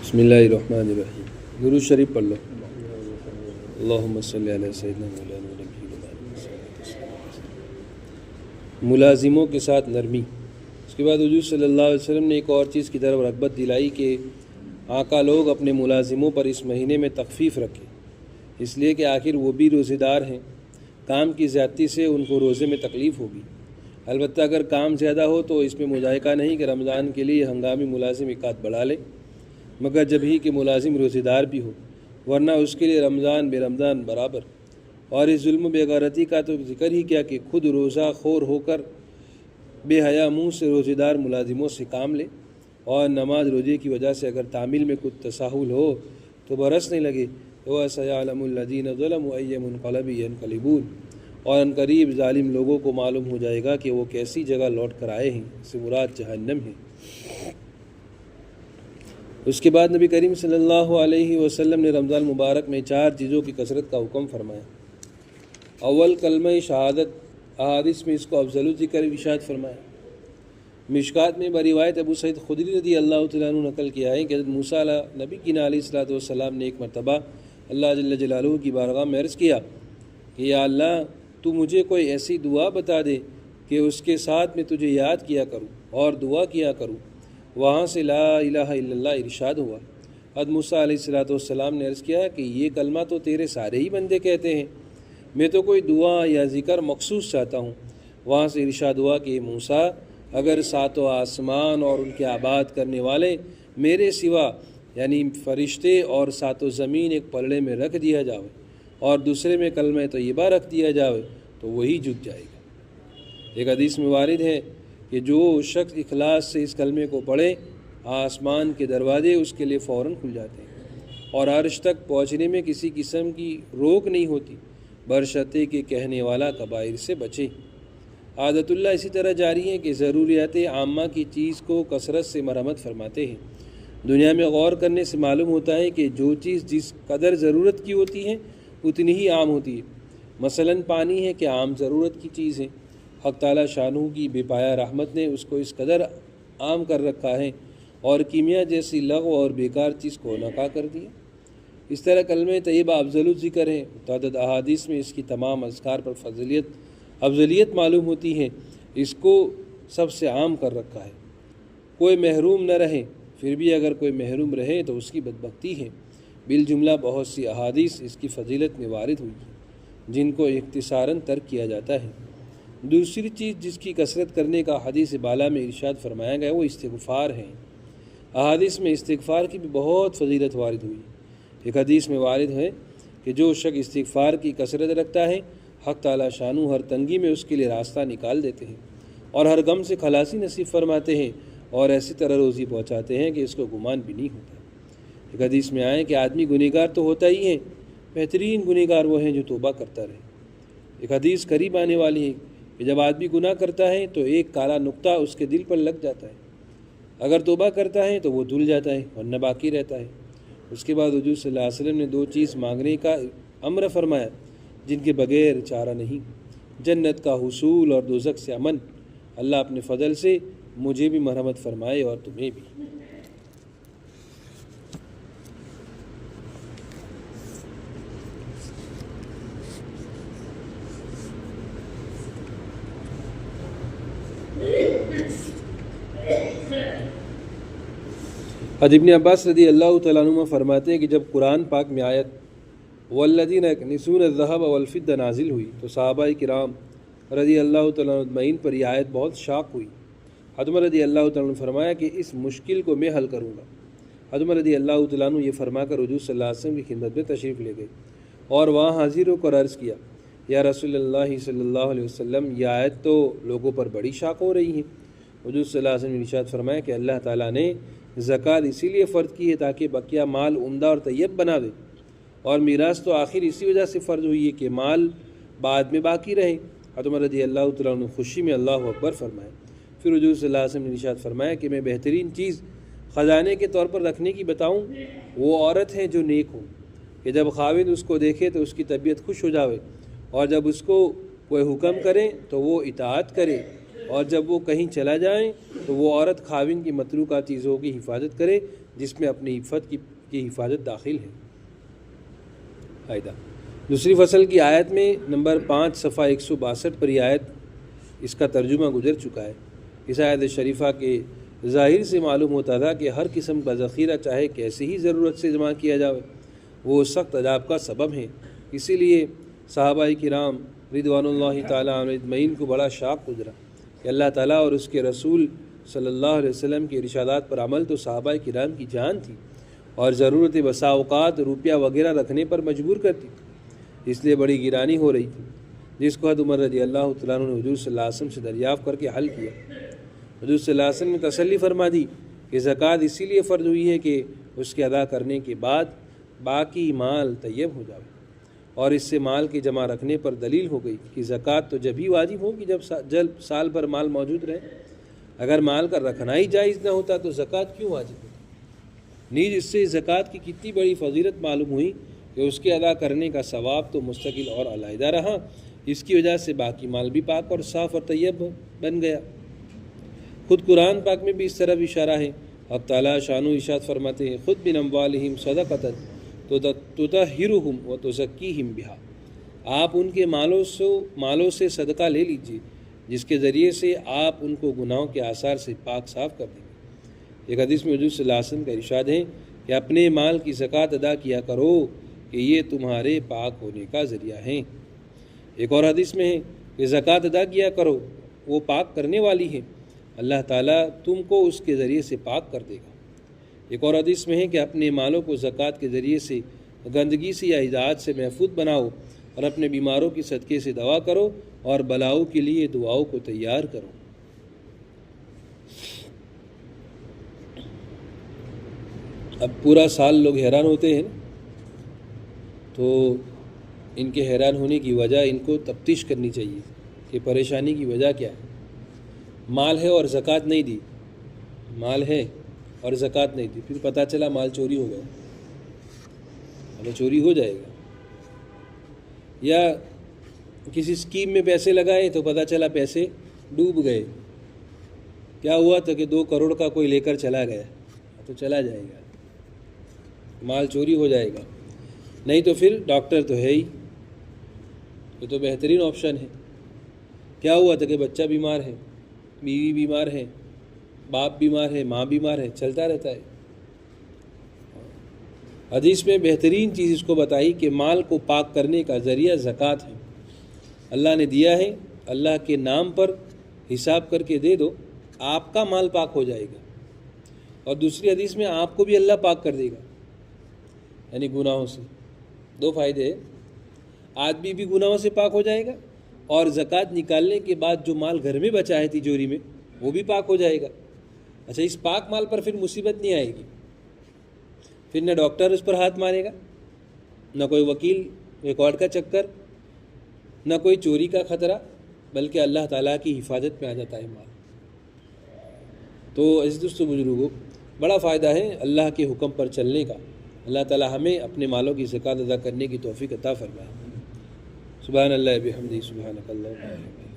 بسم اللہ الرحمن الرحیم، درود شریف پڑھ لو۔ اللہم صلی علی سیدنا مولانا نبی ملازموں کے ساتھ نرمی۔ اس کے بعد حضور صلی اللہ علیہ وسلم نے ایک اور چیز کی طرف رغبت دلائی کہ آقا لوگ اپنے ملازموں پر اس مہینے میں تخفیف رکھیں، اس لیے کہ آخر وہ بھی روزے دار ہیں، کام کی زیادتی سے ان کو روزے میں تکلیف ہوگی۔ البتہ اگر کام زیادہ ہو تو اس میں مذائقہ نہیں کہ رمضان کے لیے ہنگامی ملازم ایک آدھ بڑھا لے، مگر جب ہی کہ ملازم روزے دار بھی ہو، ورنہ اس کے لیے رمضان بے رمضان برابر۔ اور اس ظلم و بے غیرتی کا تو ذکر ہی کیا کہ خود روزہ خور ہو کر بے حیا منہ سے روزے دار ملازموں سے کام لے، اور نماز روزے کی وجہ سے اگر تعمیل میں کچھ تساہل ہو تو برسنے لگے۔ وَسَيَعْلَمُ الَّذِينَ ظَلَمُوا أَيَّ مُنقَلَبٍ يَنقَلِبُونَ، اور ان قریب ظالم لوگوں کو معلوم ہو جائے گا کہ وہ کیسی جگہ لوٹ کر آئے ہیں، اس سے مراد جہنم ہے۔ اس کے بعد نبی کریم صلی اللہ علیہ وسلم نے رمضان مبارک میں 4 چیزوں کی کثرت کا حکم فرمایا۔ اول کلمہ شہادت، احادیث میں اس کو افضل الذکر ارشاد فرمایا۔ مشکات میں بروایت ابو سعید خدری رضی اللہ تعالیٰ عنہ نقل کیا ہے کہ حضرت موسیٰ نبی کی علیہ الصلوۃ والسلام نے ایک مرتبہ اللہ جل جلالہ کی بارگاہ میں عرض کیا کہ یا اللہ، تو مجھے کوئی ایسی دعا بتا دے کہ اس کے ساتھ میں تجھے یاد کیا کروں اور دعا کیا کروں۔ وہاں سے لا الہ الا اللہ ارشاد ہوا۔ حضرت موسیٰ علیہ الصلوۃ والسلام نے عرض کیا کہ یہ کلمہ تو تیرے سارے ہی بندے کہتے ہیں، میں تو کوئی دعا یا ذکر مخصوص چاہتا ہوں۔ وہاں سے ارشاد ہوا کہ موسیٰ، اگر 7 آسمان اور ان کے آباد کرنے والے میرے سوا یعنی فرشتے اور 7 زمین ایک پلڑے میں رکھ دیا جاوے اور دوسرے میں کلمہ طیبہ رکھ دیا جاوے تو وہی جھک جائے گا۔ ایک حدیث میں وارد ہے کہ جو شخص اخلاص سے اس کلمے کو پڑھے، آسمان کے دروازے اس کے لیے فوراً کھل جاتے ہیں اور عرش تک پہنچنے میں کسی قسم کی روک نہیں ہوتی، برشرطے کہ کہنے والا کبائر سے بچے۔ عادت اللہ اسی طرح جاری ہے کہ ضروریات عامہ کی چیز کو کثرت سے مرمت فرماتے ہیں۔ دنیا میں غور کرنے سے معلوم ہوتا ہے کہ جو چیز جس قدر ضرورت کی ہوتی ہے اتنی ہی عام ہوتی ہے۔ مثلاً پانی ہے کہ عام ضرورت کی چیز ہے، حق تعالیٰ شانہ کی بے پایہ رحمت نے اس کو اس قدر عام کر رکھا ہے اور کیمیا جیسی لغو اور بیکار چیز کو ناکا کر دیا۔ اس طرح کلمہ طیبہ افضل الذکر ہے۔ متعدد احادیث میں اس کی تمام اذکار پر افضلیت معلوم ہوتی ہے، اس کو سب سے عام کر رکھا ہے۔ کوئی محروم نہ رہے، پھر بھی اگر کوئی محروم رہے تو اس کی بدبختی ہے۔ بالجملہ بہت سی احادیث اس کی فضیلت میں وارد ہوئی ہیں جن کو اختصاراً ترک کیا جاتا ہے۔ دوسری چیز جس کی کثرت کرنے کا حدیث بالا میں ارشاد فرمایا گیا وہ استغفار ہے۔ احادیث میں استغفار کی بھی بہت فضیلت وارد ہوئی۔ ایک حدیث میں وارد ہے کہ جو شخص استغفار کی کثرت رکھتا ہے، حق تعالیٰ شانہ ہر تنگی میں اس کے لیے راستہ نکال دیتے ہیں اور ہر غم سے خلاصی نصیب فرماتے ہیں اور ایسی طرح روزی پہنچاتے ہیں کہ اس کو گمان بھی نہیں ہوتا۔ ایک حدیث میں آئے کہ آدمی گنہگار تو ہوتا ہی ہے، بہترین گنہگار وہ ہیں جو توبہ کرتا رہے۔ ایک حدیث قریب آنے والی ہے کہ جب آدمی گناہ کرتا ہے تو ایک کالا نقطہ اس کے دل پر لگ جاتا ہے، اگر توبہ کرتا ہے تو وہ دھل جاتا ہے ورنہ باقی رہتا ہے۔ اس کے بعد حضور صلی اللہ علیہ وسلم نے 2 چیز مانگنے کا امر فرمایا جن کے بغیر چارہ نہیں، جنت کا حصول اور دوزخ سے امن۔ اللہ اپنے فضل سے مجھے بھی مرحمت فرمائے اور تمہیں بھی۔ حضرت ابن عباس رضی اللہ تعالیٰ عنہ فرماتے ہیں کہ جب قرآن پاک میں آیت والذین یکنزون الذھب والفضہ نازل ہوئی تو صحابہ کرام رضی اللہ تعالیٰ عنہ اجمعین پر یہ آیت بہت شاق ہوئی۔ حضرت عمر رضی اللہ تعالیٰ عنہ فرمایا کہ اس مشکل کو میں حل کروں گا۔ حضرت عمر رضی اللہ تعالیٰ عنہ یہ فرما کر حضور صلی اللہ علیہ وسلم کی خدمت میں تشریف لے گئے اور وہاں حاضر ہو کر عرض کیا، یا رسول اللہ صلی اللہ علیہ وسلم، یہ آیت تو لوگوں پر بڑی شاق ہو رہی ہے۔ حضور صلی اللہ علیہ وسلم نے ارشاد فرمایا کہ اللہ تعالیٰ نے زکوٰۃ اسی لیے فرض کی ہے تاکہ بقیہ مال عمدہ اور طیب بنا دے، اور میراث تو آخر اسی وجہ سے فرض ہوئی ہے کہ مال بعد میں باقی رہے۔ حضرت عمر رضی اللہ تعالیٰ عنہ خوشی میں اللہ اکبر فرمائے۔ پھر حضور صلی اللہ علیہ وسلم نے ارشاد فرمایا کہ میں بہترین چیز خزانے کے طور پر رکھنے کی بتاؤں، وہ عورت ہے جو نیک ہو، کہ جب خاوند اس کو دیکھے تو اس کی طبیعت خوش ہو جاوے، اور جب اس کو کوئی حکم کرے تو وہ اطاعت کرے، اور جب وہ کہیں چلا جائیں تو وہ عورت خاوند کی متروکہ چیزوں کی حفاظت کرے جس میں اپنی عفت کی حفاظت داخل ہے۔ فائدہ دوسری فصل کی آیت میں نمبر 5 صفحہ 162 پر یہ آیت اس کا ترجمہ گزر چکا ہے۔ اس آیت شریفہ کے ظاہر سے معلوم ہوتا تھا کہ ہر قسم کا ذخیرہ چاہے کیسے ہی ضرورت سے جمع کیا جائے وہ سخت عذاب کا سبب ہے۔ اسی لیے صحابہ کرام رضوان اللہ تعالیٰ عنہ اجمعین کو بڑا شاق گزرا کہ اللہ تعالیٰ اور اس کے رسول صلی اللہ علیہ وسلم کے ارشادات پر عمل تو صحابہ کرام کی جان تھی اور ضرورت بسا اوقات روپیہ وغیرہ رکھنے پر مجبور کرتی، اس لیے بڑی گرانی ہو رہی تھی، جس کو حضرت عمر رضی اللہ تعالیٰ عنہ نے حضور صلی اللہ علیہ وسلم سے دریافت کر کے حل کیا۔ حضور صلی اللہ علیہ وسلم نے تسلی فرما دی کہ زکوٰۃ اسی لیے فرض ہوئی ہے کہ اس کے ادا کرنے کے بعد باقی مال طیب ہو جائے، اور اس سے مال کے جمع رکھنے پر دلیل ہو گئی کہ زکوٰۃ تو جب ہی واجب ہوگی جب سال بھر مال موجود رہے۔ اگر مال کا رکھنا ہی جائز نہ ہوتا تو زکوٰۃ کیوں واجب ہوتی؟ نیز اس سے زکوٰۃ کی کتنی بڑی فضیلت معلوم ہوئی کہ اس کے ادا کرنے کا ثواب تو مستقل اور علیحدہ رہا، اس کی وجہ سے باقی مال بھی پاک اور صاف اور طیب بن گیا۔ خود قرآن پاک میں بھی اس طرف اشارہ ہے۔ اب تعالیٰ شانو ارشاد فرماتے ہیں خود من اموالہم صدقۃ تطہرہم وتزکیہم بہا، آپ ان کے مالوں سے صدقہ لے لیجیے جس کے ذریعے سے آپ ان کو گناہوں کے آثار سے پاک صاف کر دیں گے۔ ایک حدیث میں حضور صلی اللہ علیہ وسلم کا ارشاد ہے کہ اپنے مال کی زکوٰۃ ادا کیا کرو کہ یہ تمہارے پاک ہونے کا ذریعہ ہیں۔ ایک اور حدیث میں ہے کہ زکوٰۃ ادا کیا کرو، وہ پاک کرنے والی ہے، اللہ تعالیٰ تم کو اس کے ذریعے سے پاک کر دے گا۔ ایک اور حدیث میں ہے کہ اپنے مالوں کو زکوٰۃ کے ذریعے سے گندگی سے یا اضاعت سے محفوظ بناؤ اور اپنے بیماروں کی صدقے سے دوا کرو اور بلاؤں کے لیے دعاؤں کو تیار کرو۔ اب پورا سال لوگ حیران ہوتے ہیں تو ان کے حیران ہونے کی وجہ ان کو تفتیش کرنی چاہیے کہ پریشانی کی وجہ کیا ہے۔ مال ہے اور زکوٰۃ نہیں دی، مال ہے اور زکوٰۃ نہیں دی، پھر پتہ چلا مال چوری ہو گیا، مال چوری ہو جائے گا۔ یا کسی اسکیم میں پیسے لگائے تو پتہ چلا پیسے ڈوب گئے، کیا ہوا تھا کہ 2 کروڑ کا کوئی لے کر چلا گیا، تو چلا جائے گا، مال چوری ہو جائے گا۔ نہیں تو پھر ڈاکٹر تو ہے ہی، یہ تو بہترین آپشن ہے۔ کیا ہوا تھا کہ بچہ بیمار ہے، بیوی بیمار ہے، باپ بیمار ہے، ماں بیمار ہے، چلتا رہتا ہے۔ حدیث میں بہترین چیز اس کو بتائی کہ مال کو پاک کرنے کا ذریعہ زکوٰۃ ہے، اللہ نے دیا ہے، اللہ کے نام پر حساب کر کے دے دو، آپ کا مال پاک ہو جائے گا، اور دوسری حدیث میں آپ کو بھی اللہ پاک کر دے گا، یعنی گناہوں سے۔ 2 فائدے ہیں، آدمی بھی گناہوں سے پاک ہو جائے گا اور زکوٰۃ نکالنے کے بعد جو مال گھر میں بچا ہے تجوری میں وہ بھی پاک ہو جائے گا۔ اچھا، اس پاک مال پر پھر مصیبت نہیں آئے گی، پھر نہ ڈاکٹر اس پر ہاتھ مارے گا، نہ کوئی وکیل ریکارڈ کا چکر، نہ کوئی چوری کا خطرہ، بلکہ اللہ تعالیٰ کی حفاظت میں آ جاتا ہے مال۔ تو عزیز دوستو بزرگوں، بڑا فائدہ ہے اللہ کے حکم پر چلنے کا۔ اللہ تعالیٰ ہمیں اپنے مالوں کی زکوٰۃ ادا کرنے کی توفیق عطا فرمائے۔ سبحان اللہ بحمدہ، سبحانک اللہم۔